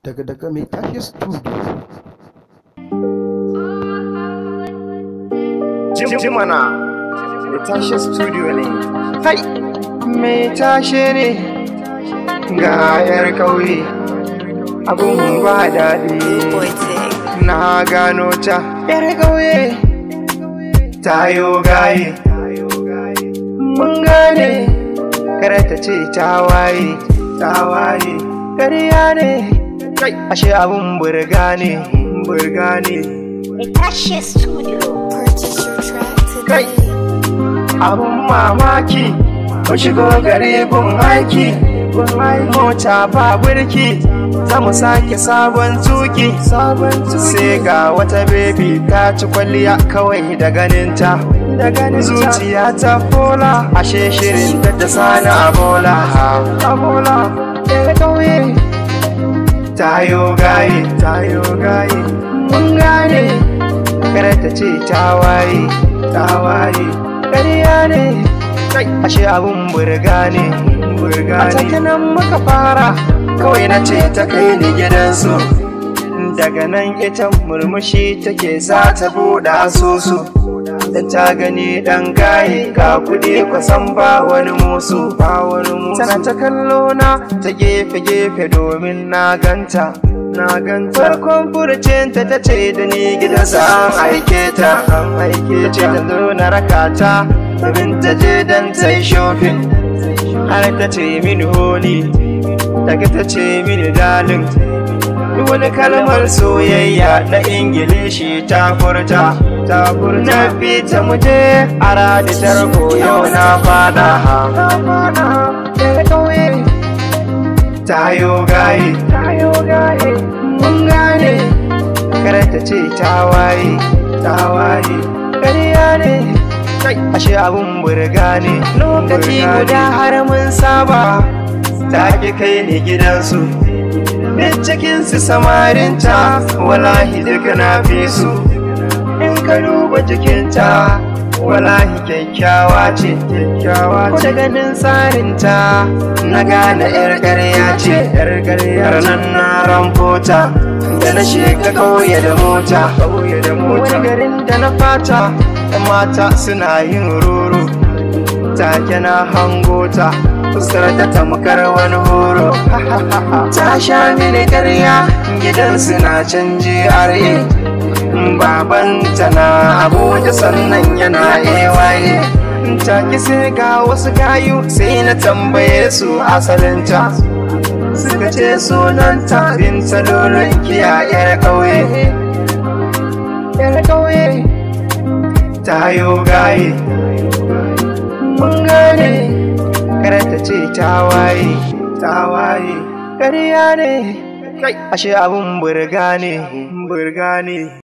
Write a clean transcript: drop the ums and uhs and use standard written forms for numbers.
daga mai tashi studio. Jimana mai tashi studio ne. Hai mai tashe ne ga yar ƙauye abun ba daɗi. Na gano ta yar ƙauye tayo gaye mun gane kare ta ce ta waye ƙarya ne ashe abun burga ne Tashi Studio. Purchase your track today. abun mamaki mu shigo gari gun aiki mota ba burki za mu sake sabon tuki sai ga wata baby ta ci kwalliya kawai da ganinta zuciya ta fola ashe shirin ta sani abola ƙauye tayo gaye mun gane kare ta ce ta waye ƙarya ne ashe abun burga ne a takinan muka fara kawai na ce ta kai ni gidansu daga nan ita murmushi take za ta buɗe asusu da ta gani ɗan gaye ga kuɗi kwasan ba wani musu tana ta kallo na ta gefe domin na ganta farkon furucinta ta ce da ni gidansa an aike ta ce ta zo na raka ta domin ta je don ta yi shopping har ta ce mini honi daga ta ce mini dalin wani kalmar soyayya na ingilishi ta furta na fita muje a radi tarko yau na fada tayo gaye mun gane kare ta ce ta waye ƙarya ne ashe abun burga ne lokaci guda har mun saba ta ki kai ni gidansu duk cikinsu samarinta wallahi duka na fi su in ka duba jikinta wallahi kyakkyawa ce ta ganin tsarinta na gane yar ƙarya ce nan na ramfota da na shiga ƙauye da mota wani garin da na fata mata suna yin roro take na hangota fuskar ta tamkar wani horo ta sha mini ƙarya gidan suna canji are babanta na abuja sannan yana ewaye take sai ga wasu gayu sai na tambaye su asalinta suka ce sunanta binta lorin kiya yar ƙauye tayo gaye mun gane kare ta ce ta waye ƙarya ne ashe abun burga ne